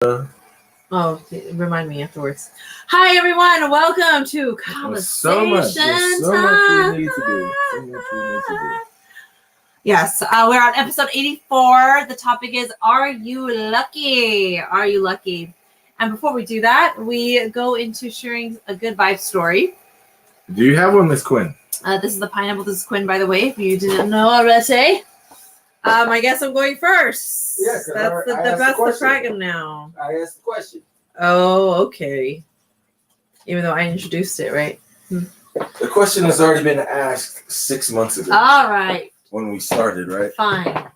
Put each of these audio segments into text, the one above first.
Oh, remind me afterwards. Hi, everyone. Welcome to Conversation There's so much we need to do. So much we need to do. Yes, we're on episode 84. The topic is, are you lucky? Are you lucky? And before we do that, we go into sharing a good vibe story. Do you have one, Miss Quinn? This is the pineapple. This is Quinn, by the way, if you didn't know already. I guess I'm going first. Yeah, that's the dragon now. I asked the question. Oh, okay. Even though I introduced it, right? The question has already been asked 6 months ago. All right. When we started, right? Fine.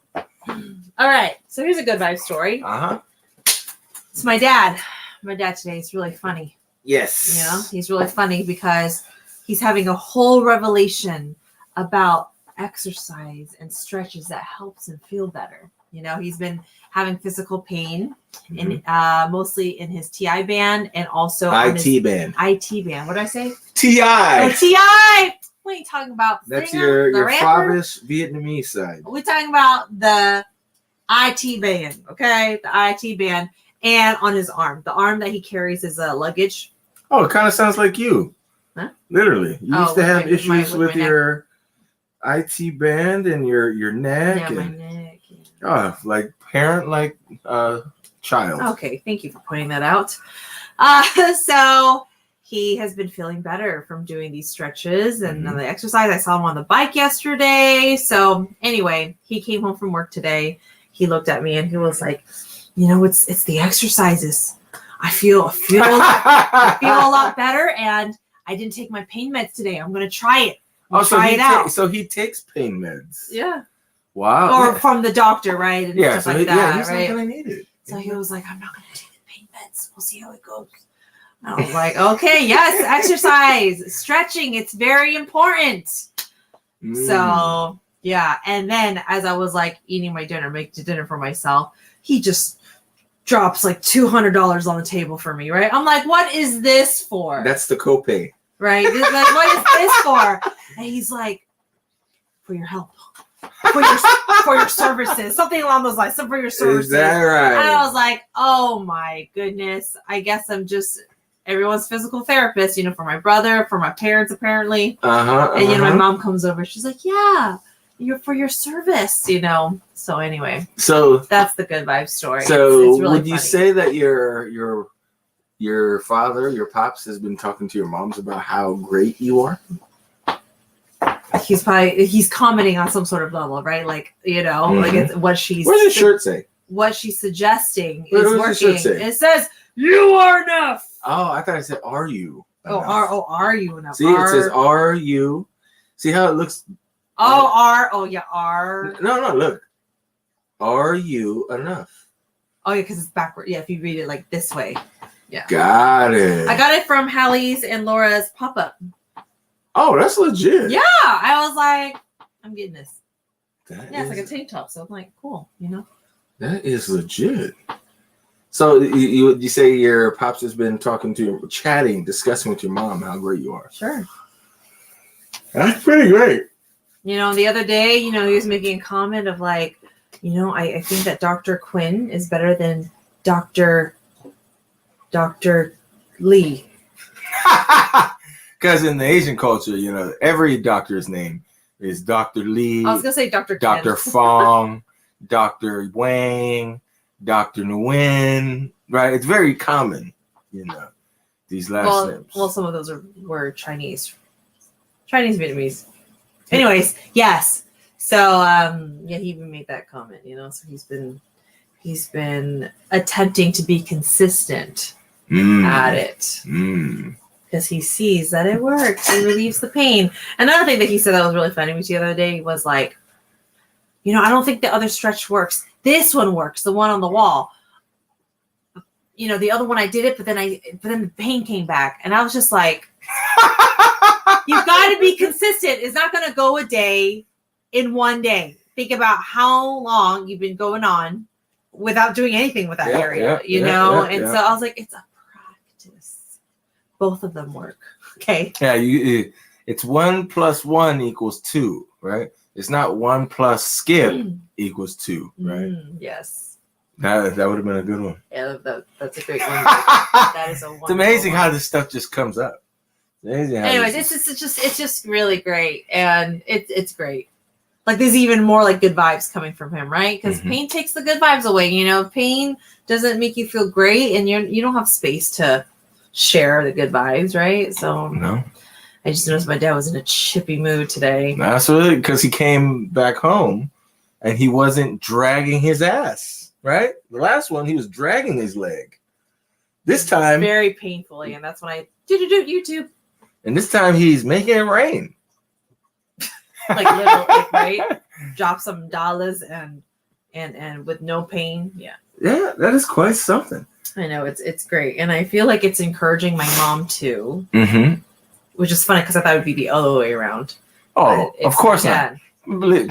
All right. So here's a good vibe story. Uh-huh. It's my dad. My dad today is really funny. Yes. You know, he's really funny because he's having a whole revelation about exercise and stretches that helps him feel better. You know, he's been having physical pain in mostly in his TI band and also IT band. IT band. What did I say? TI. Oh, TI. What are you talking about? That's your Favish Vietnamese side. We're talking about the IT band, okay? The IT band. And on his arm. The arm that he carries is luggage. Oh, it kind of sounds like you. Huh? Literally. You used to have issues with your IT band and your neck. Yeah, my neck. Yeah. Oh, like parent, like child. Okay, thank you for pointing that out. So he has been feeling better from doing these stretches and the exercise. I saw him on the bike yesterday. So anyway, he came home from work today. He looked at me and he was like, you know, it's the exercises. I feel a lot better, and I didn't take my pain meds today. I'm gonna try it. Try it out. So he takes pain meds. Yeah. Wow. Or from the doctor, right? And yeah. stuff like that, he's right? not gonna need it. So he was like, I'm not gonna take the pain meds. We'll see how it goes. I was like, okay, yes, exercise, stretching, it's very important. So yeah, and then as I was like eating my dinner, making dinner for myself, he just drops like $200 on the table for me, right? I'm like, what is this for? That's the copay, right? Like, what is this for? And he's like, for your help, for your services, something along those lines. For your services. Is that right? And I was like, oh my goodness, I guess I'm just everyone's physical therapist, you know, for my brother, for my parents, apparently. And you know, my mom comes over, she's like, yeah, you're for your service, you know. So anyway, so that's the good vibe story. So it's really would you funny. say that your father, your pops, has been talking to your moms about how great you are? He's commenting on some sort of level, right? Like, you know, like it's what she's. What does the shirt say? What she's suggesting is working. It says, "You are enough." Oh, I thought it said, "Are you?" Enough? Are you enough? See, it says, "Are you?" See how it looks? Are. No, look. Are you enough? Oh yeah, because it's backward. Yeah, if you read it like this way. Yeah. Got it. I got it from Hallie's and Laura's pop-up. Oh, that's legit. Yeah, I was like, I'm getting this. It's like a tank top, so I'm like, cool, you know. That is legit. So you say your pops has been discussing with your mom how great you are. Sure. That's pretty great. You know, the other day, you know, he was making a comment of like, you know, I think that Dr. Quinn is better than Dr. Lee. Because in the Asian culture, you know, every doctor's name is Dr. Lee. I was going to say Dr. Dr. Fong, Dr. Wang, Dr. Nguyen, right? It's very common, you know, these last names. Well, some of those were Chinese, Vietnamese. Anyways, yes. So, yeah, he even made that comment, you know, so he's been attempting to be consistent at it. Because he sees that it works. It relieves the pain. Another thing that he said that was really funny the other day was like, you know, I don't think the other stretch works. This one works, the one on the wall. You know, the other one I did it, but then the pain came back. And I was just like, you've got to be consistent. It's not going to go a day in one day. Think about how long you've been going on without doing anything with that area, you know? And so I was like, it's a practice. Both of them work. Okay. Yeah, it's 1 + 1 = 2, right? It's not 1 plus skip equals 2, right? Yes. That would have been a good one. Yeah, that's a great one. That is a wonderful It's amazing one. how this stuff just comes up. It's amazing how Anyways, it's just really great, and it's great. Like there's even more like good vibes coming from him, right? Because Mhm. pain takes the good vibes away. You know, pain doesn't make you feel great, and you don't have space to share the good vibes, right? So No, I just noticed my dad was in a chippy mood today. absolutely, because he came back home and he wasn't dragging his ass. Right, the last one he was dragging his leg. This time, Very painfully, and that's when I do YouTube. and this time he's making it rain. Like little, like, right? Drop some dollars and with no pain. Yeah. Yeah, that is quite something. I know it's great. And I feel like it's encouraging my mom too, Mm-hmm. which is funny because I thought it would be the other way around. Oh, But it's of course my not. dad.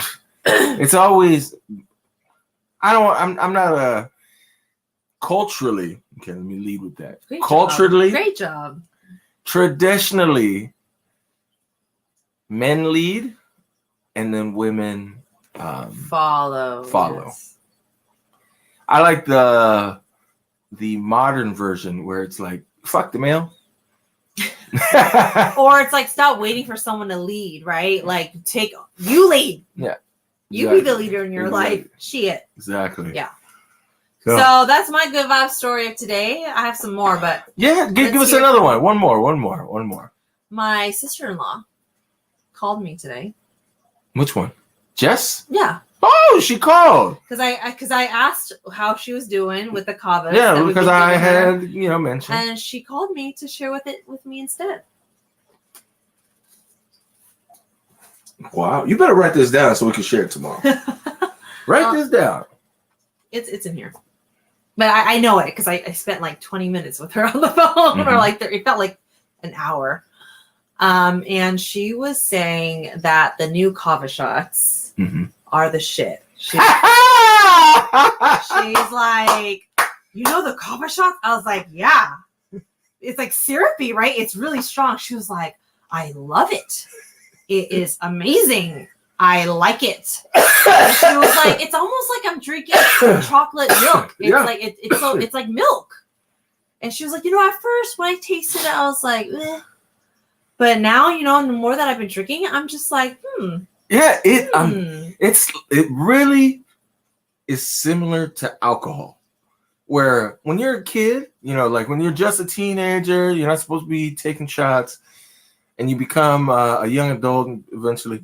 It's always. I'm not a culturally. Okay, let me lead with that. Great job. Culturally, Great job. traditionally, men lead, and then women Follow. Yes. I like the modern version where it's like fuck the male. Or it's like stop waiting for someone to lead, right? Like you lead. Yeah. You Exactly. be the leader in your Exactly. life. Shit. Exactly. Yeah. So, So that's my good vibe story of today. I have some more, but yeah, give let's us hear another from- one. One more. my sister-in-law called me today. Which one? Jess? Yeah. Oh, she called. Because I asked how she was doing with the kava. Yeah, because I had mentioned. and she called me to share with me instead. Wow, you better write this down so we can share it tomorrow. Write this down. It's in here, but I know it because I spent like 20 minutes with her on the phone, or Mhm. like it felt like an hour. And she was saying that the new kava shots Mhm. are the shit. She's like, the kava shots? I was like, yeah. It's like syrupy, right? It's really strong. She was like, I love it. It is amazing. I like it. She was like, it's almost like I'm drinking chocolate milk. It's Yeah. like it's like milk. And she was like, at first when I tasted it, I was like, eh. But now, the more that I've been drinking, I'm just like, Yeah, it really is similar to alcohol. Where when you're a kid, like when you're just a teenager, you're not supposed to be taking shots, and you become a young adult and eventually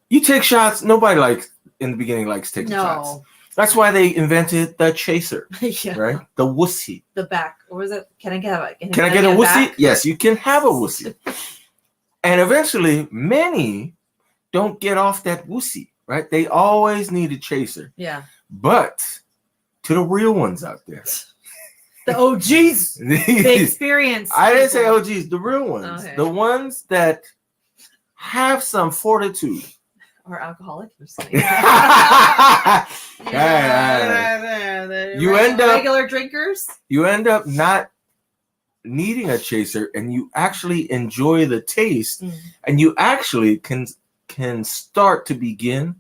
you take shots. Nobody in the beginning likes taking shots. No. That's why they invented the chaser, Yeah. right? The wussy. The back. Or was it? Can I get a Can I get a wussy? back? Yes, you can have a wussy. And eventually, many don't get off that wussy, right? They always need a chaser. Yeah. But to the real ones out there, The OGs. The experience. I didn't say people. OGs, the real ones, Okay. the ones that have some fortitude. Or alcoholic. I'm just kidding. You end up- regular drinkers. You end up not needing a chaser, and you actually enjoy the taste, and you actually can start to begin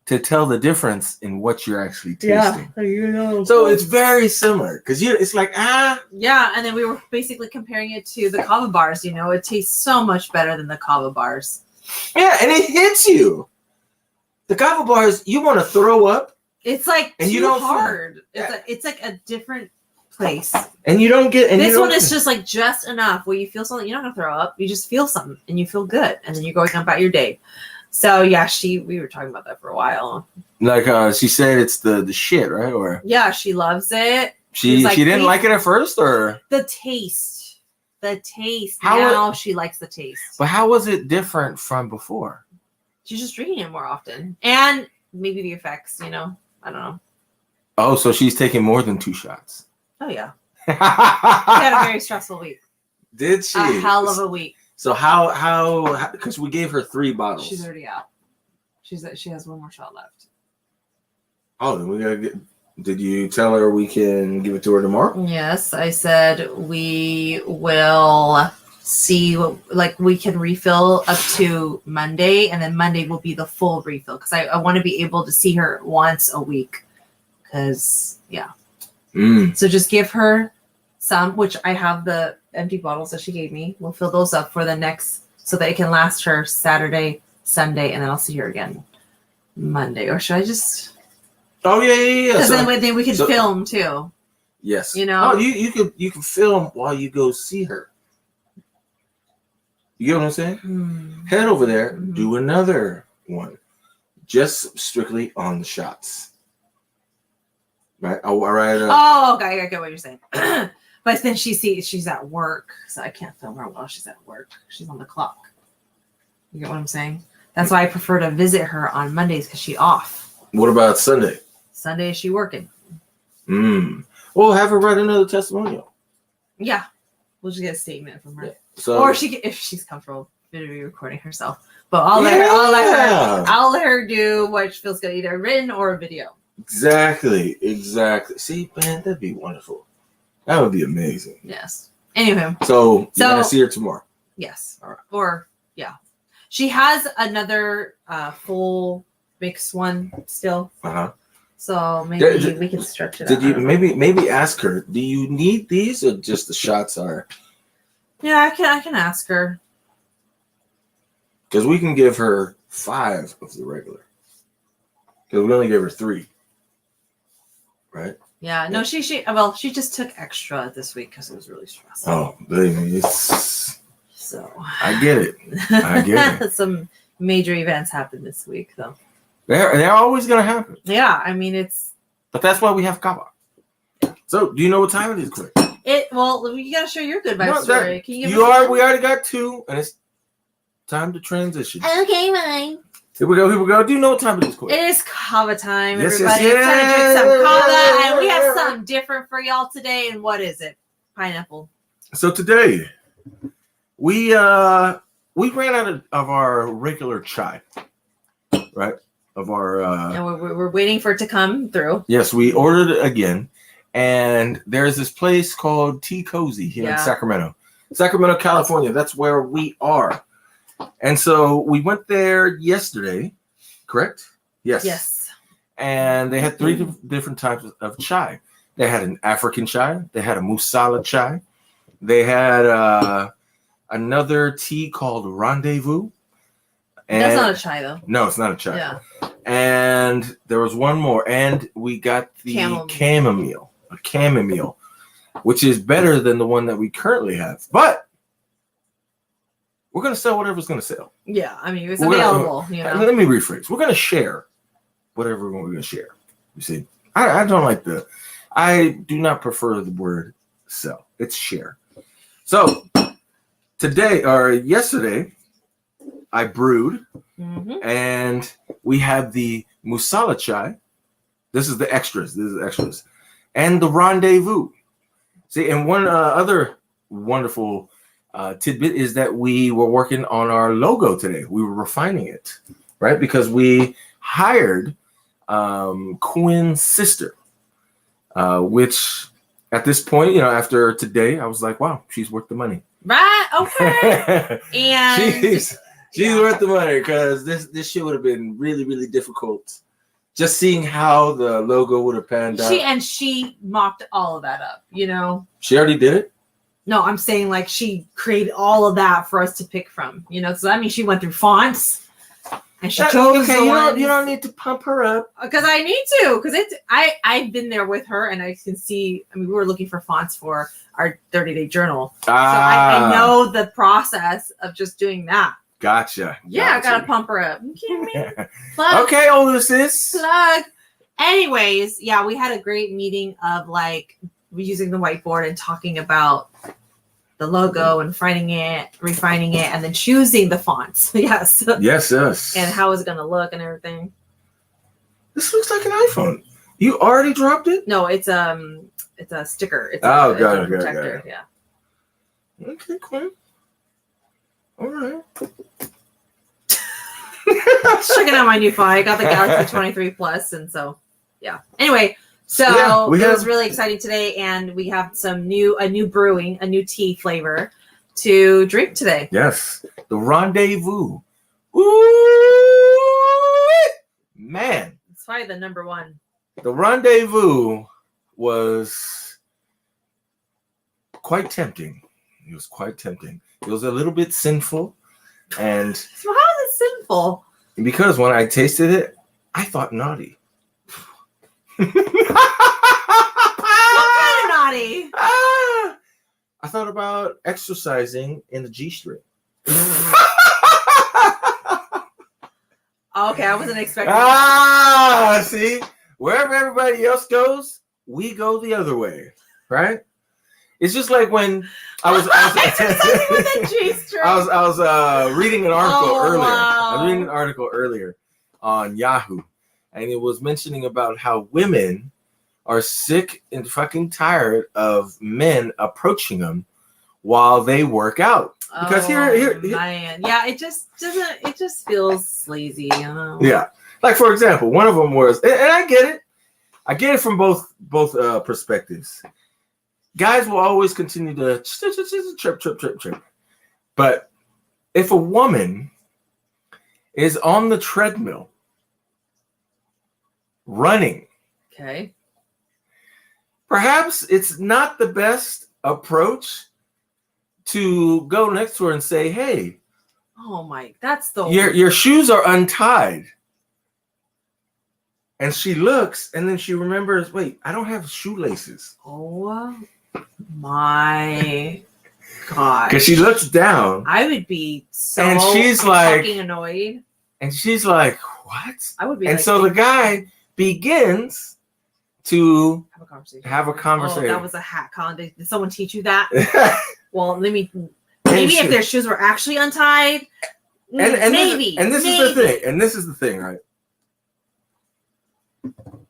to tell the difference in what you're actually tasting. So it's very similar because it's like Yeah, and then we were basically comparing it to the kava bars. It tastes so much better than the kava bars. yeah, and it hits you. The kava bars, you want to throw up, It's like And too you don't feel- hard. Yeah. It's like a different place. and you don't get. And This you don't- one is just like just enough where you feel something. You're not gonna throw up. You just feel something and you feel good, and then you're going about your day. So yeah, we were talking about that for a while. like she said, it's the shit, right? Or Yeah, she loves it. she was like, didn't "Please." like it at first, or The taste. How Now she likes the taste. but how was it different from before? She's just drinking it more often, and maybe the effects. I don't know. Oh, so she's taking more than 2 shots. Oh yeah, she had a very stressful week. Did she? A hell of a week. So how? Because we gave her 3 bottles. She's already out. She has one more shot left. Oh, then we gotta get. Did you tell her we can give it to her tomorrow? Yes, I said we will see we can refill up to Monday, and then Monday will be the full refill because I want to be able to see her once a week Because yeah. Mm. So just give her some, which I have the empty bottles that she gave me. We'll fill those up for the next, so that it can last her Saturday, Sunday, and then I'll see her again Monday. Or should I just? Oh yeah. Because then we could film too. Yes. You know. Oh, you can film while you go see her. You get what I'm saying? Mm. Head over there, Mhm. do another one, just strictly on the shots. Right. All right. Oh, okay. I get what you're saying. But then she's at work, so I can't film her while she's at work. She's on the clock. You get what I'm saying? That's why I prefer to visit her on Mondays because she's off. What about Sunday? Sunday is she working? Well, have her write another testimonial. Yeah, we'll just get a statement from her, So, or if she's comfortable video recording herself. But I'll let her do what feels good, either written or a video. Exactly. See, man, that'd be wonderful. That would be amazing. Yes. Anyway. So you're gonna see her tomorrow. Yes. Or yeah. She has another full mix one still. So maybe we can stretch it out. Did you maybe ask her, do you need these or just the shots are? Yeah, I can ask her. Because we can give her 5 of the regular. Because we only gave her 3. Right? Yeah, no, she just took extra this week because it was really stressful. Oh, baby, so I get it. Some major events happened this week, though. They're always gonna happen. Yeah, I mean but that's why we have Kaba. So, do you know what time it is, quick? Well, you gotta share your good vibes story. Can you? We already got 2, and it's time to transition. Okay, fine. Here we go. Do you know what time it is, quick? It is kava time, Yes, everybody. yes, It's time to drink some kava, and we have something different for y'all today. And what is it? Pineapple. So today, we ran out of our regular chai, right? Of our and we're waiting for it to come through. Yes, we ordered it again, and there's this place called Tea Cozy here in Sacramento, California. That's where we are. And so we went there yesterday, correct? Yes. And they had 3 different types of chai. They had an African chai. They had a Musala chai. They had another tea called Rendezvous. And that's not a chai, though. No, it's not a chai. Yeah. And there was one more. And we got the chamomile, which is better than the one that we currently have. But we're going to sell whatever's going to sell. Yeah, I mean, it's available. Let me rephrase. We're going to share whatever we're going to share. You see, I do not prefer the word sell. It's share. So yesterday, I brewed, and we have the Musala chai. This is the extras. And the Rendezvous. See, and one other wonderful tidbit is that we were working on our logo today. We were refining it, right? Because we hired Quinn's sister, which at this point, after today, I was like, wow, she's worth the money. Right. Okay. And she's worth the money, because this shit would have been really, really difficult. Just seeing how the logo would have panned out. She mocked all of that up, She already did it? No, I'm saying like she created all of that for us to pick from, So that means she went through fonts and she chose the ones. You don't need to pump her up. Because I need to, because I've been there with her and I can see, we were looking for fonts for our 30-day journal. So I know the process of just doing that. Gotcha. Yeah, I gotta pump her up. You kidding me? Plug. Okay, older sis. Plug. Anyways, yeah, we had a great meeting of using the whiteboard and talking about the logo and refining it, and then choosing the fonts. Yes. Yes. And how it's gonna look and everything. This looks like an iPhone. You already dropped it? No, it's a sticker. It's got a protector. Got it. Yeah. Okay, cool. All right. Checking out my new phone. I got the Galaxy 23 Plus, and so yeah. Anyway, so it was really exciting today, and we have a new tea flavor to drink today. Yes, the Rendezvous. Ooh, man, it's probably the number one the rendezvous was quite tempting. It was quite tempting. It was a little bit sinful. And So how is it sinful? because when I tasted it, I thought naughty. What kind of naughty? I thought about exercising in the G-string. Okay, I wasn't expecting that. See? Wherever everybody else goes, we go the other way, right? It's just like when I was reading an article earlier. Wow. I was reading an article earlier on Yahoo, and it was mentioning about how women are sick and fucking tired of men approaching them while they work out. Because here, man, yeah, it just doesn't. It just feels sleazy, you know. yeah. Like for example, one of them was, and I get it from both perspectives. Guys will always continue to trip. But if a woman is on the treadmill running, Okay. perhaps it's not the best approach to go next to her and say, "Hey, Oh my, that's the your shoes are untied." And she looks, and then she remembers, "Wait, I don't have shoelaces." Oh my god. Because she looks down, I would be so and she's like, fucking annoyed. and she's like, "What?" I would be. And like, so the guy begins to have a conversation. have a conversation. Oh, that was a hat con. Did someone teach you that? and Well, maybe if their shoes were actually untied. Maybe. This is the thing. And this is the thing, right?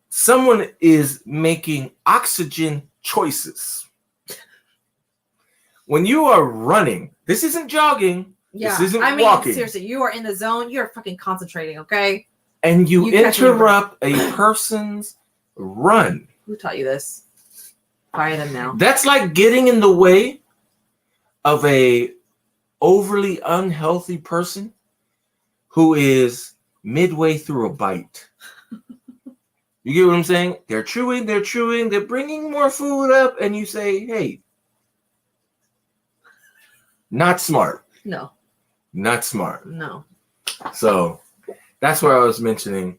Someone is making oxygen choices. When you are running, this isn't jogging. Yeah, This isn't I mean, walking. seriously, you are in the zone. You're fucking concentrating, okay? And you catch me interrupt a person's run. Who taught you this? Fire them now. That's like getting in the way of a overly unhealthy person who is midway through a bite. You get what I'm saying? They're chewing, they're bringing more food up, and you say, "Hey, not smart. No. Not smart." No. So that's why I was mentioning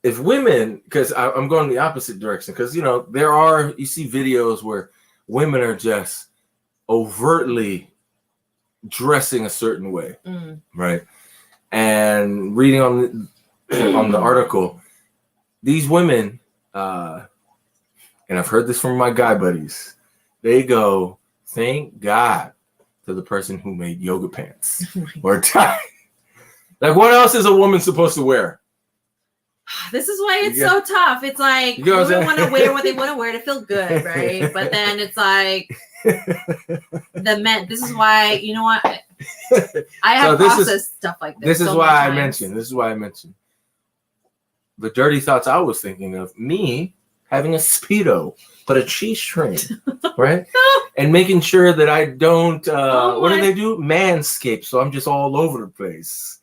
if women, because I'm going the opposite direction, because you see videos where women are just overtly dressing a certain way, right? And reading on the article, these women, and I've heard this from my guy buddies, they go, "Thank God to the person who made yoga pants or tie." Like, what else is a woman supposed to wear? This is why it's so tough. It's like women want to wear what they want to wear to feel good, right? But then it's like the men. This is why, you know what? I have processed stuff like this. This is why I mentioned. The dirty thoughts I was thinking of: me having a Speedo, but a cheese string, right? And making sure that I don't. What do they do? Manscape. So I'm just all over the place.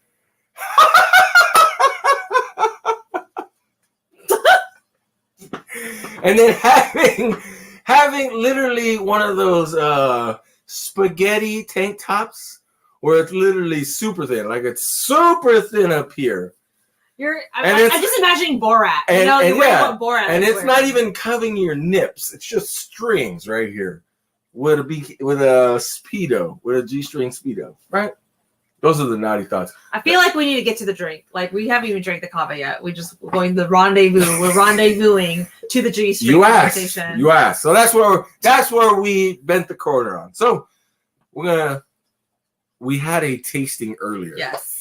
And then having literally one of those spaghetti tank tops where it's literally super thin, like it's super thin up here. I'm just imagining Borat. Borat. And it's not even covering your nips; it's just strings right here with a Speedo, with a G-string Speedo, right? Those are the naughty thoughts. I feel like we need to get to the drink. Like, we haven't even drank the kava yet. We just going the rendezvous. We're rendezvousing to the G-string conversation. You asked. So that's where we bent the corner on. So we had a tasting earlier. Yes.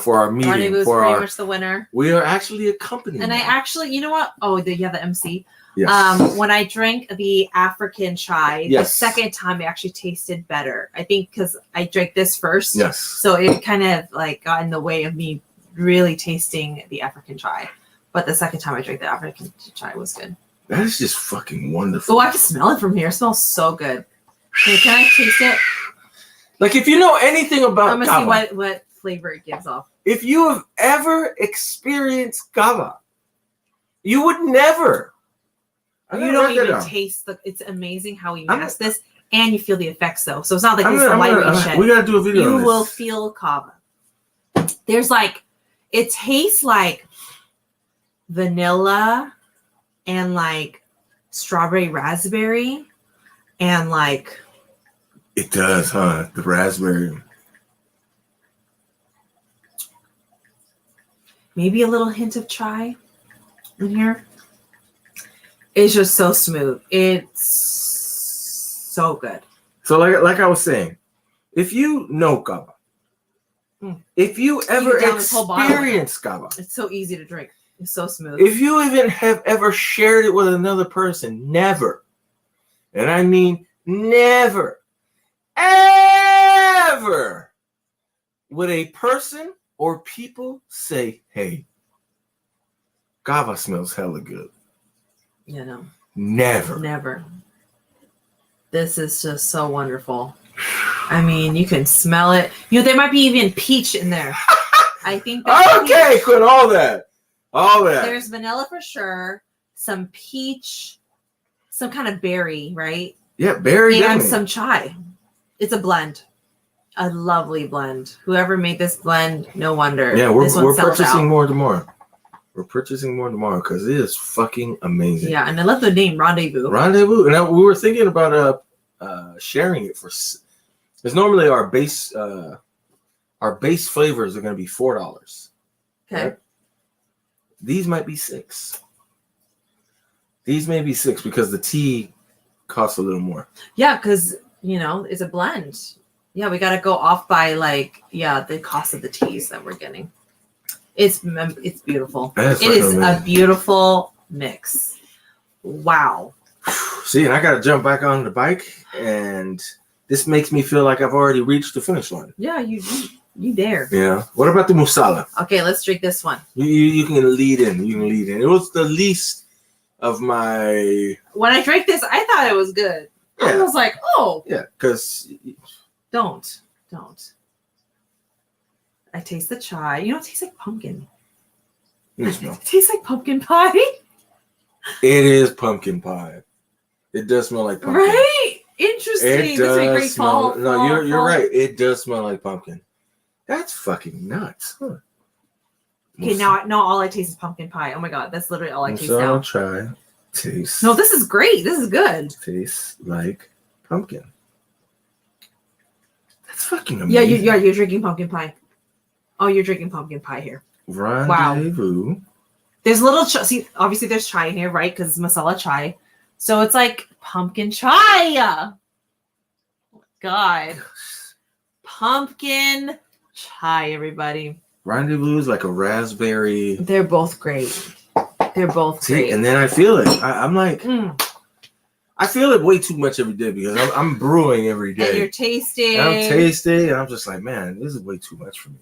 For our meeting. Rendezvous is pretty much the winner. We are actually accompanying. And I actually, you know what? Oh, the MC. Yes. When I drank the African chai, yes. the second time it actually tasted better. I think because I drank this first. Yes. So it kind of like got in the way of me really tasting the African chai. But the second time I drank the African chai was good. That is just fucking wonderful. Oh, I can smell it from here. It smells so good. Okay, can I taste it? Like, if you know anything about I'm gonna see what flavor it gives off. If you have ever experienced kava, You would never. I You gotta don't write that even down. taste the. It's amazing how he I'm- masked this, and you feel the effects though. So it's not like I'm this gonna- I'm lightweight gonna- shit. We gotta do a video on You this. will feel kava. There's like, it tastes like vanilla and like strawberry raspberry and like It does, huh? The raspberry. maybe a little hint of chai in here. It's just so smooth. It's so good. So like I was saying, if you know kava, if you ever down this whole bottle. experience kava, It's so easy to drink. It's so smooth. if you even have ever shared it with another person, never, and I mean never, ever, would a person or people say, hey, kava smells hella good. You know, Never. never. This is just so wonderful. I mean, you can smell it. You know, there might be even peach in there. I think that's Okay, peach. quit all that. All that. There's vanilla for sure, some peach, some kind of berry, right? Yeah, berry And definitely. some chai. It's a blend. A lovely blend. Whoever made this blend, no wonder. Yeah, we're this one sells purchasing out. more tomorrow. We're purchasing more tomorrow because it is fucking amazing. Yeah, and I love the name Rendezvous. Rendezvous, and we were thinking about sharing it for. Because normally our base flavors are going to be $4. Okay. Right? These might be $6. These may be $6 because the tea costs a little more. Yeah, because it's a blend. Yeah, we got to go off by the cost of the teas that we're getting. It's beautiful. That's It is fucking a amazing. beautiful mix. Wow. See, and I got to jump back on the bike, and this makes me feel like I've already reached the finish line. Yeah, you dare. Yeah. What about the musala? Okay, let's drink this one. You can lead in. You can lead in. It was the least of my. When I drank this, I thought it was good. I Yeah. was like, oh, Yeah, because don't. I taste the chai. You know, it tastes like pumpkin. you smell. It tastes like pumpkin pie. It is pumpkin pie. It does smell like pumpkin. Right? Interesting. It This would be does great smell. fall. No, you're fall. right. It does smell like pumpkin. That's fucking nuts. Huh. Okay, now all I taste is pumpkin pie. Oh my god, that's literally all I taste So now. I'll try. Taste. No, this is great. This is good. Tastes like pumpkin. That's fucking Yeah, amazing. you're drinking pumpkin pie. Oh, you're drinking pumpkin pie here. Rendezvous. There's little see, obviously there's chai in here, right? Because it's masala chai. So it's like pumpkin chai. Oh my god. Pumpkin chai, everybody. Rendezvous is like a raspberry. They're both great. They're both See, great. and then I feel it. I'm like, Mm. I feel it way too much every day because I'm brewing every And you're day. tasting. And I'm tasting, and I'm just like, man, this is way too much for me.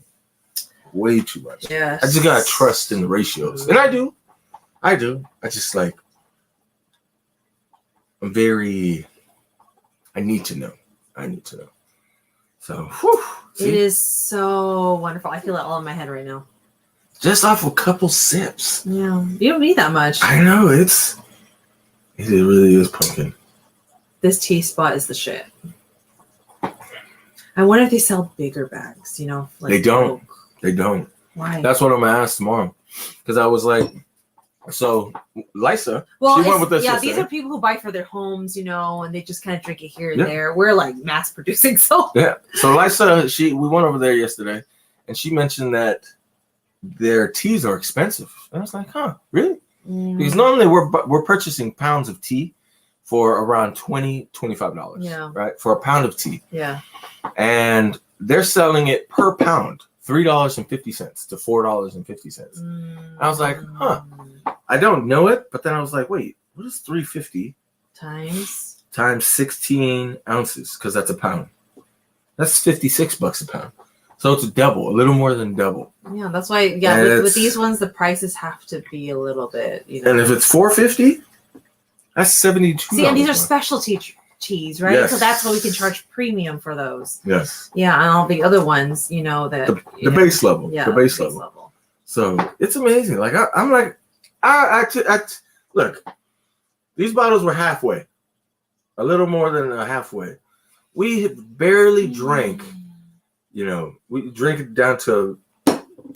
Way too much. Yes. I just gotta trust in the ratios, and I do. I just like, I'm very. I need to know. So, whew, It see, is so wonderful. I feel it all in my head right now. just off a couple sips. Yeah. You don't need that much. I know it really is pumpkin. This tea spot is the shit. I wonder if they sell bigger bags, like They don't. Coke. They don't. Why? That's what I'm gonna ask tomorrow, because I was like, so Lisa, Well, she went with us these yesterday. are people who buy for their homes, and they just kind of drink it here and Yeah. there. We're like mass producing, so Yeah. So Lisa, we went over there yesterday, and she mentioned that their teas are expensive. And I was like, huh, really? Because normally we're purchasing pounds of tea for around $20-$25. Yeah. Right, for a pound of tea, yeah. and they're selling it per pound, $3.50 to $4.50. I was like, huh. I don't know it, but then I was like, wait, what is $3.50 Times. 16 ounces? Because that's a pound. That's $56 a pound. So it's double, a little more than double. Yeah, that's why. And Yeah, with it's- these ones, the prices have to be a little bit. And if it's $4.50, that's $72. See, and these are more. specialty teas, right? Yes. So that's what we can charge premium for those. Yes, Yeah, and all the other ones, that the base level. Yeah, the base level. So it's amazing. Like I Look, these bottles were halfway, a little more than halfway. We had barely drank. You know, we drink it down to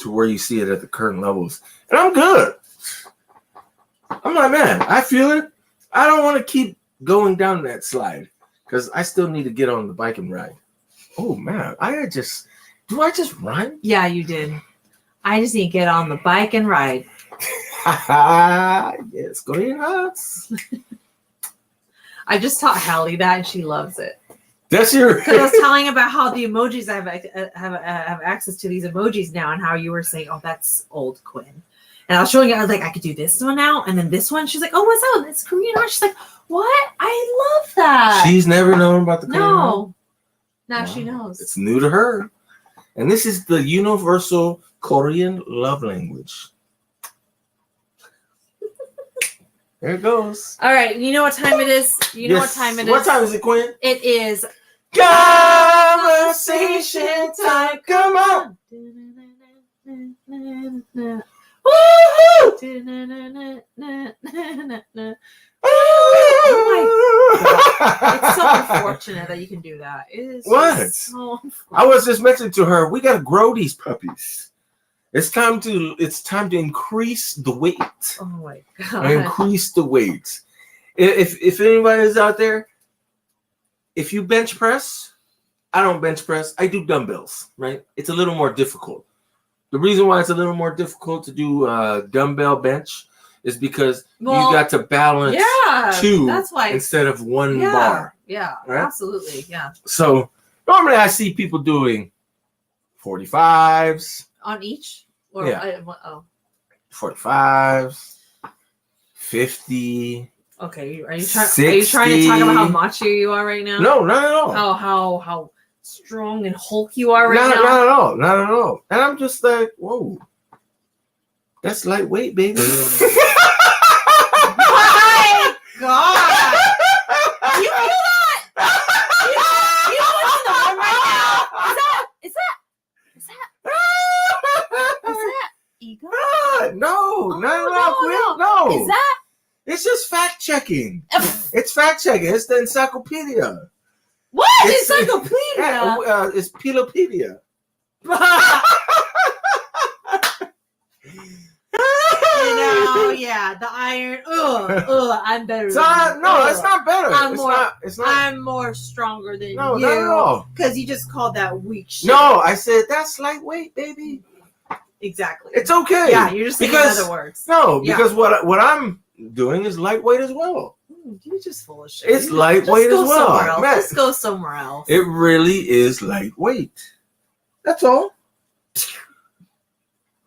where you see it at the current levels, and I'm good. I'm like, man, I feel it. I don't want to keep going down that slide because I still need to get on the bike and ride. Oh man, do I just run? Yeah, you did. I just need to get on the bike and ride. Yes, go to your house. I just taught Hallie that, and she loves it. That's your. Because I was telling about how the emojis have access to these emojis now, and how you were saying, "Oh, that's old Quinn." And I was showing her, I was like, I could do this one now, and then this one. She's like, "Oh, what's that one? It's Korean art." She's like, "What? I love that." She's never known about the Korean art? No. Now Wow. she knows. It's new to her, and this is the universal Korean love language. There it goes. All right, you know what time it is? You know Yes. what time it is? What time is it, Quinn? It is Conversation time. Come on. Woohoo! It's so unfortunate that you can do that. It is What? just so I was just mentioning to her, we gotta grow these puppies. It's time to increase the weight. Oh my god. Increase the weight. If anybody is out there, if you bench press, I don't bench press. I do dumbbells, right? It's a little more difficult. The reason why it's a little more difficult to do dumbbell bench is because you got to balance two that's why instead of one bar. Yeah, right? absolutely. Yeah. So normally I see people doing 45s. On each? Or, Yeah. 45s, 50. Okay, are you trying to talk about how macho you are right now? No, not at all. How strong and Hulk you are right now? Not at all. Not at all. And I'm just like, whoa. That's lightweight, baby. My God! You feel that? You know what's in the room right now? Is that ego? No, not at all, Quinn. No. Is that? It's just fact checking. It's fact checking. It's the encyclopedia. What? It's Encyclopedia? It's Pelopedia. Yeah, the iron. I'm better. It's than not, you. no, it's not better. It's not. I'm more stronger than No, you. not at all. Because you just called that weak shit. No, I said that's lightweight, baby. Exactly. It's okay. Yeah, you're just saying other words. No, because what I'm doing is lightweight as well. You're just full of shit. It's lightweight as well. Man, Let's go somewhere else. it really is lightweight. That's all.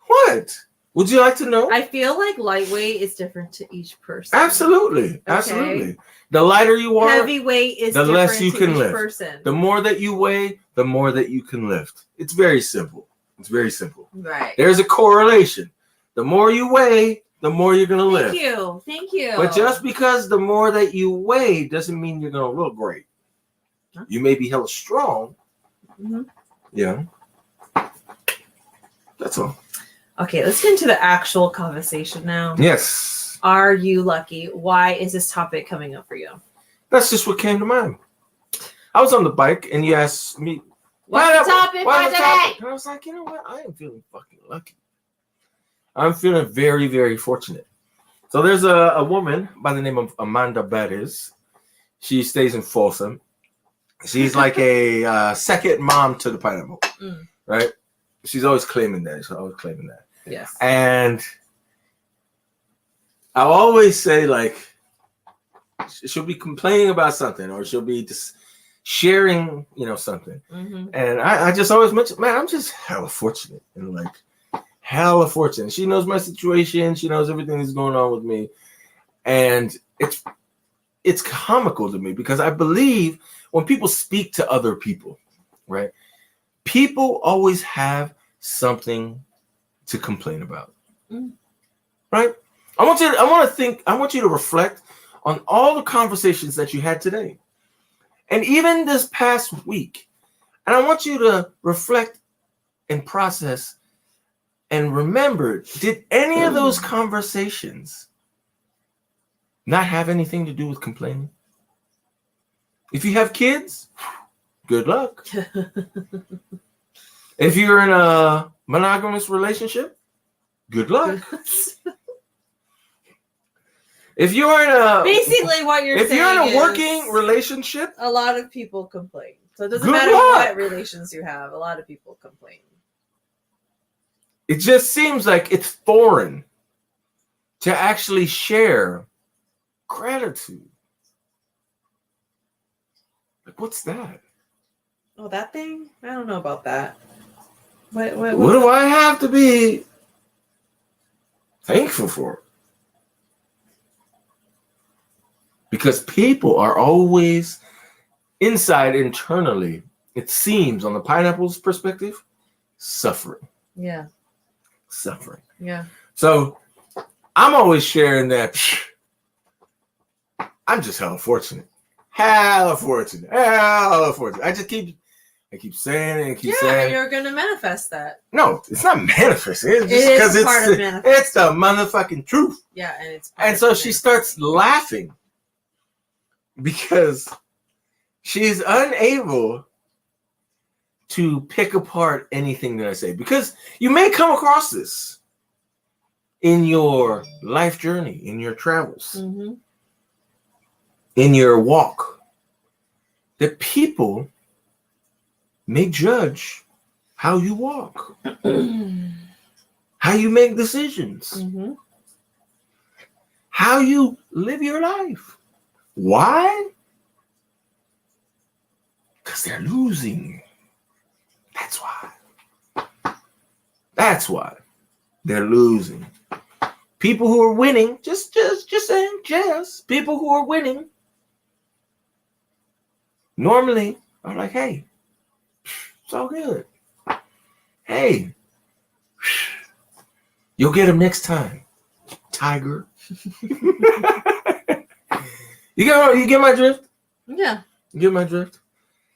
What? Would you like to know? I feel like lightweight is different to each person. Absolutely. Absolutely. The lighter you are, Heavyweight is the different less you to can each lift. person. The more that you weigh, the more that you can lift. It's very simple. It's very simple. Right. There's a correlation. The more you weigh, the more you're going to lift. Thank you. But just because the more that you weigh doesn't mean you're going to look great. Huh? You may be hella strong. Mm-hmm. Yeah. That's all. Okay, let's get into the actual conversation now. Yes. Are you lucky? Why is this topic coming up for you? That's just what came to mind. I was on the bike and you asked me, What's the topic for today? And I was like, you know what? I am feeling fucking lucky. I'm feeling very, very fortunate. So there's a woman by the name of Amanda Bettis. She stays in Folsom. She's like a second mom to the pineapple, right? She's always claiming that. Yes. And I'll always say, like, she'll be complaining about something or she'll be just sharing, something. Mm-hmm. And I just always mention, man, I'm just hella fortunate. And like, hella fortunate. She knows my situation. She knows everything that's going on with me. And it's comical to me because I believe when people speak to other people, right? People always have something to complain about, right? I want you to reflect on all the conversations that you had today, and even this past week, and I want you to reflect and process and remember, did any of those conversations not have anything to do with complaining? If you have kids, good luck. If you're in a monogamous relationship, good luck. If you're in a Basically, what you're saying if you're in a is working relationship, a lot of people complain. So it doesn't Good matter luck. what relations you have. A lot of people complain. it just seems like it's foreign to actually share gratitude. Like, what's that? Oh, that thing? I don't know about that. What What do I have to be thankful for? Because people are always inside, internally, it seems, on the pineapple's perspective, suffering. Yeah. Suffering. Yeah. So I'm always sharing that I'm just hella fortunate. Hella fortunate. Hella fortunate. I keep saying it and keep saying it. You're gonna manifest that. No, it's not manifesting. It's It just is because part of manifesting. it's the motherfucking truth. Yeah, and it's part And of so she starts manifesting. laughing because she's unable to pick apart anything that I say. Because you may come across this in your life journey, in your travels, Mm-hmm. in your walk, that people may judge how you walk, how you make decisions, Mm-hmm. how you live your life. Why? Because they're losing. That's why. That's why they're losing. People who are winning, just saying, people who are winning normally are like, hey, it's all good. Hey, you'll get him next time, Tiger. You get my drift? Yeah. You get my drift?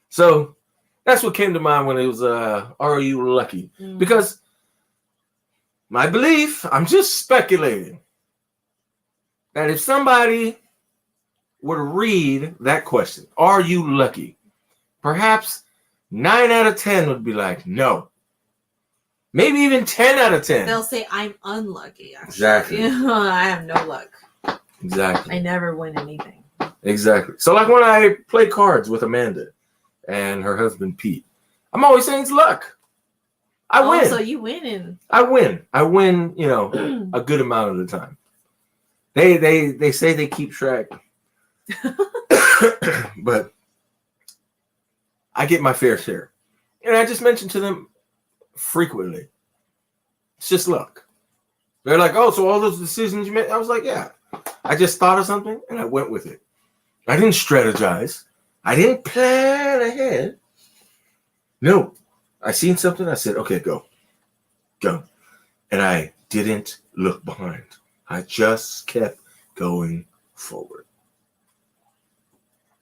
So that's what came to mind when it was Are You Lucky? Mm. Because my belief, I'm just speculating, that if somebody were to read that question, are you lucky? Perhaps 9 out of 10 would be like, no. Maybe even 10 out of 10. They'll say I'm unlucky. Actually. Exactly. I have no luck. Exactly. I never win anything. Exactly. So like when I play cards with Amanda and her husband Pete, I'm always saying it's luck. I win. So you win in. I win, a good amount of the time. They say they keep track. But I get my fair share. And I just mention to them frequently, it's just luck. They're like, oh, so all those decisions you made? I was like, yeah. I just thought of something and I went with it. I didn't strategize. I didn't plan ahead. No. I seen something. I said, okay, go. And I didn't look behind. I just kept going forward.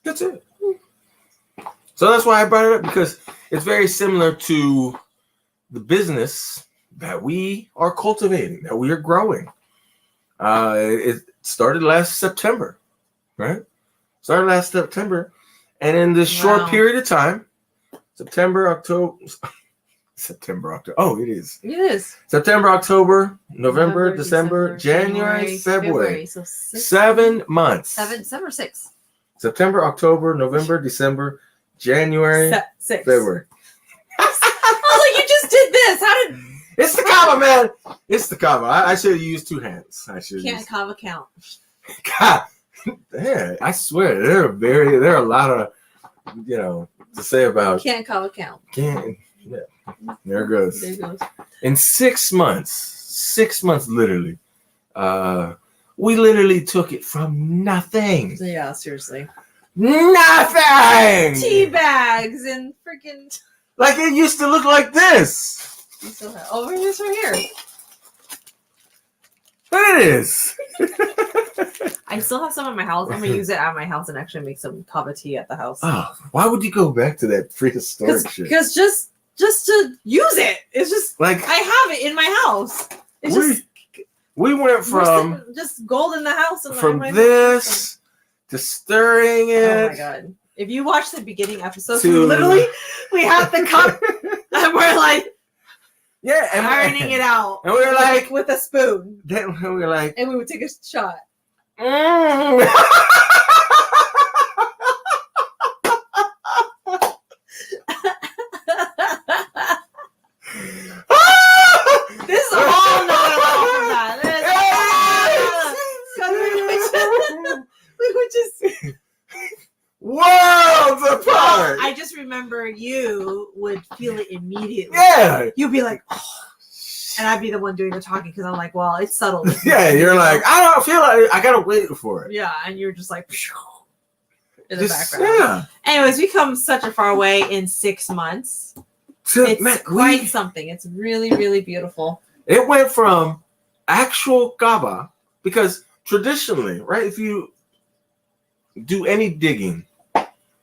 That's it. So that's why I brought it up, because it's very similar to the business that we are cultivating, that we are growing. It started last September, right? Started last September. And in this short period of time, September, October. Oh, it is. It is. September, October, November, December, January, February. So 7 months. 7 or 6. September, October, November, December, January, 6. February. Oh, like you just did this. How did? It's the comma, man. It's the comma. I should have used 2 hands. I should. Can't comma count. God, yeah, I swear there are a lot of, to say about. Can't comma count. Can't. Yeah. There it goes. There it goes. In 6 months, literally, we literally took it from nothing. Yeah, seriously. Nothing. Tea bags and freaking. Like it used to look like this. You still have over this right here. There it is. I still have some at my house. I'm gonna use it at my house and actually make some kava tea at the house. Oh, why would you go back to that prehistoric shit? Because just just to use it. It's just Like I have it in my house. It's just we went from just gold in the house. And from my this to stirring it. Oh my god! If you watch the beginning episodes, To- we have the cup and we're like Yeah, and ironing it out, and we were like with a spoon, then we were like, and we would take a shot. mm. This is a whole nother level from that. We would just worlds apart. I just remember you would feel it immediately. Yeah. You'd be like, oh. And I'd be the one doing the talking because I'm like, well, it's subtle. Yeah, you're like, I don't feel like I gotta wait for it. Yeah, and you're just like in the Just, background. yeah. Anyways, we come such a far way in 6 months. So, It's man, quite something. It's really, really beautiful. it went from actual kava, because traditionally, right, if you do any digging,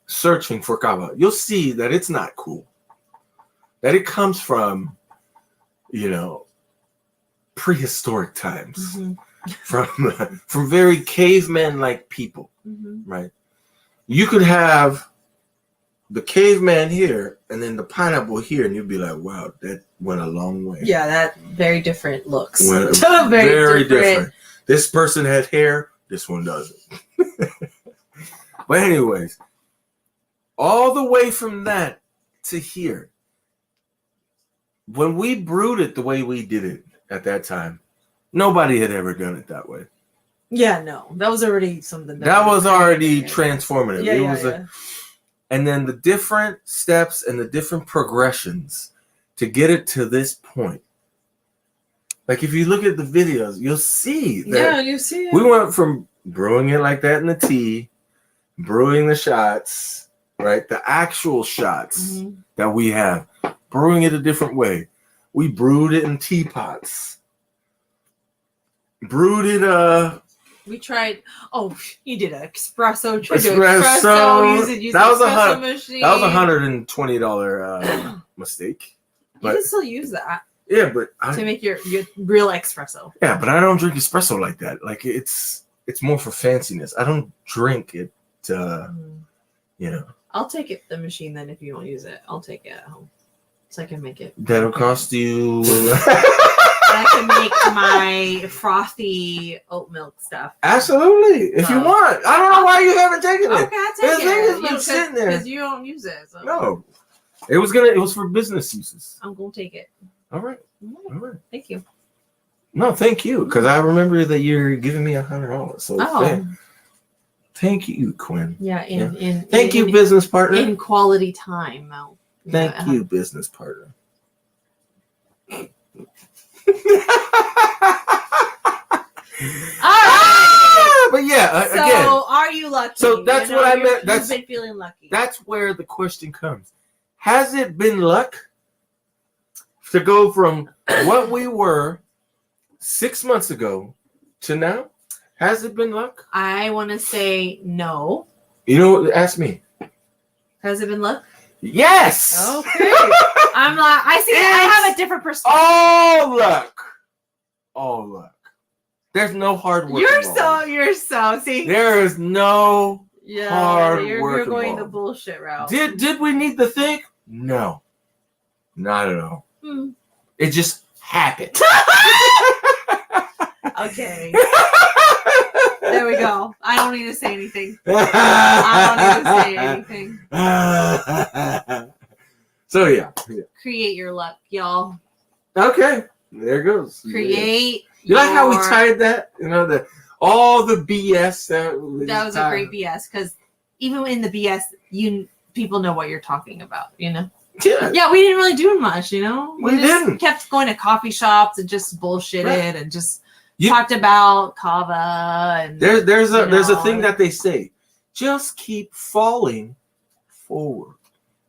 searching for kava, you'll see that it's not cool. That it comes from, prehistoric times, from very caveman-like people, right? You could have the caveman here and then the pineapple here, and you'd be like, wow, that went a long way. Yeah, that very different looks. Went very different. This person had hair, this one doesn't. But anyways, all the way from that to here, when we brewed it the way we did it at that time, nobody had ever done it that way. Yeah, no, that was already something. That was already transformative. Yeah, It yeah, was yeah. And then the different steps and the different progressions to get it to this point. Like if you look at the videos, you'll see that Yeah, you see it. we went from brewing it like that in the tea, brewing the shots, right? The actual shots that we have, brewing it a different way. We brewed it in teapots. Brewed it We tried. Oh, you did an espresso. Espresso. Use That was a espresso machine. that was $120 mistake. You But can still use that yeah, but to make your real espresso. yeah, but I don't drink espresso like that. Like it's more for fanciness. I don't drink it. I'll take it the machine then if you don't use it. I'll take it at home so I can make it. That'll cost you. I can make my frothy oat milk stuff. Absolutely, if you want. I don't know why you haven't taken it. Okay, I'll The take thing it. has been sitting there. Because you don't use it. So No, it was for business uses. I'm going to take it. All right, all right. Thank you. No, thank you, because I remember that you're giving me $100. So thank you, Quinn. Yeah. Thank you, business partner. In quality time. Thank you, business partner. But yeah, So again, are you lucky? So that's what I meant. You've been feeling lucky. that's where the question comes. Has it been luck to go from what we were 6 months ago to now? Has it been luck? I want to say no. You know what? Ask me. Has it been luck? Yes. Okay. I'm like, I have a different perspective. All luck. All luck. There's no hard work. You're so see. There is no hard you're work going involved. the bullshit route. Did we need to think? No. Not at all. It just happened. Okay. There we go. I don't need to say anything. I don't need to say anything. So yeah. Create your luck, y'all. Okay. There goes. Create. You like how we your- tied that? You know, all the BS that was a great BS because even in the BS, people know what you're talking about. Yeah. Yeah, we didn't really do much. We We just didn't. kept going to coffee shops and just bullshitted Right. and just You- talked about kava and There's a thing know. that they say. Just keep falling forward.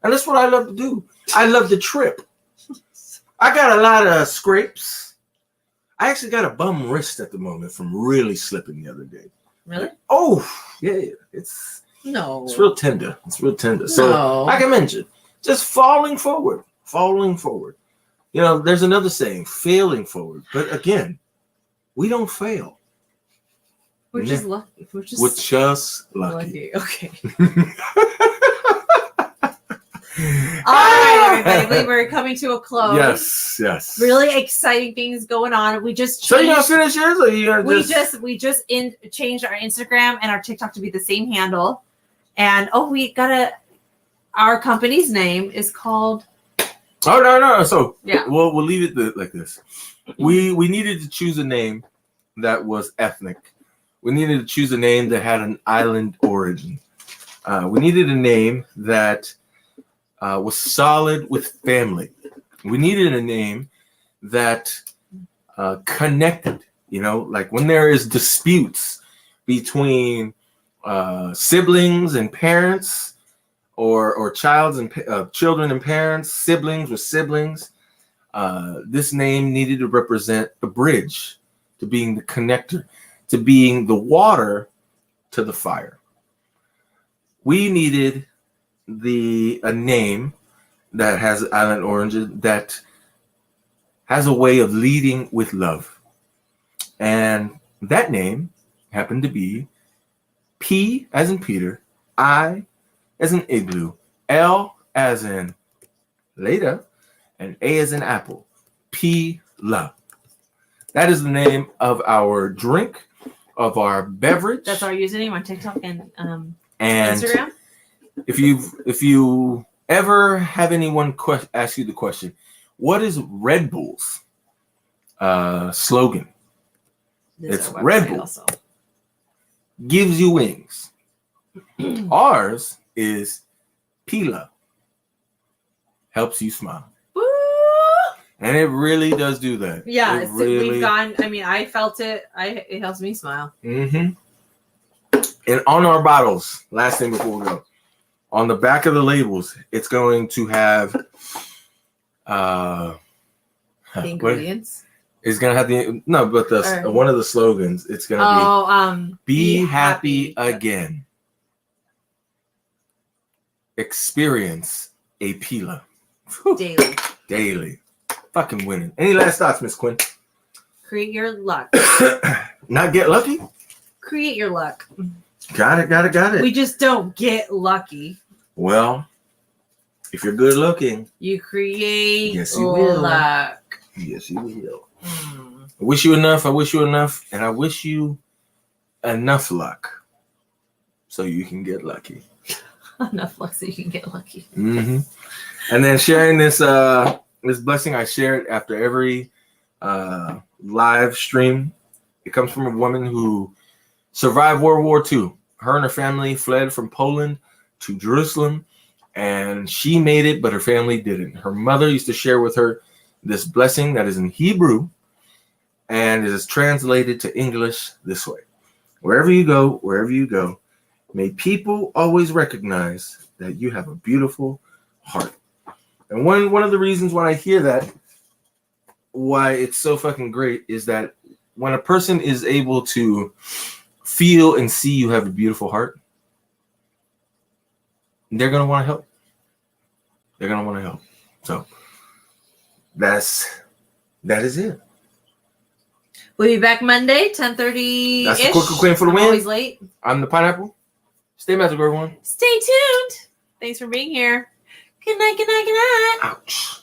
And that's what I love to do. I love to trip. I got a lot of scrapes. I actually got a bum wrist at the moment from really slipping the other day. Really? Oh, yeah. It's No. real tender. It's real tender. So No. like I mentioned, just falling forward. falling forward. You know, there's another saying, failing forward. But again, we don't fail. We're just lucky. We're just lucky. Okay. All right, everybody. I believe we're coming to a close. Yes. Really exciting things going on. We just So you gonna finish yours, or you gonna changed our Instagram and our TikTok to be the same handle. And our company's name is called. Oh no. So yeah, we'll leave it like this. We needed to choose a name that was ethnic. We needed to choose a name that had an island origin. We needed a name that was solid with family. We needed a name that connected. You know, like when there is disputes between siblings and parents, or children and parents, siblings with siblings. This name needed to represent a bridge to being the connector, to being the water to the fire. We needed a name that has island origin, that has a way of leading with love. And that name happened to be P as in Peter, I as in igloo, L as in later, and A as in apple. P-La. That is the name of our drink, of our beverage. That's our username on TikTok and Instagram. If you ever have anyone ask you the question, what is Red Bull's slogan? It's Red Bull also gives you wings. Ours is P-La, helps you smile. Woo! And it really does do that. Yeah, we've gone. I mean, I felt it. It helps me smile. Mm-hmm. And on our bottles, last thing before we go, on the back of the labels, it's going to have the ingredients. It's gonna have one of the slogans. It's gonna be happy again. Experience a P-La daily. Fucking winning. Any last thoughts, Miss Quinn? Create your luck. Not get lucky? Create your luck. Got it. We just don't get lucky. Well, if you're good looking, you create luck. Yes, you will. I wish you enough, and I wish you enough luck so you can get lucky. Enough luck so you can get lucky. Mm-hmm. And then sharing this this blessing, I share it after every live stream. It comes from a woman who survived World War II. Her and her family fled from Poland to Jerusalem, and she made it, but her family didn't. Her mother used to share with her this blessing that is in Hebrew and is translated to English this way. Wherever you go, may people always recognize that you have a beautiful heart. And one of the reasons why I hear that, why it's so fucking great, is that when a person is able to feel and see you have a beautiful heart, they're going to want to help. They're going to want to help. So that is it. We'll be back Monday, 10:30. That's the Quaker Queen for the win. Always late. I'm the Pineapple. Stay magical, everyone. Stay tuned. Thanks for being here. Good night. Ouch.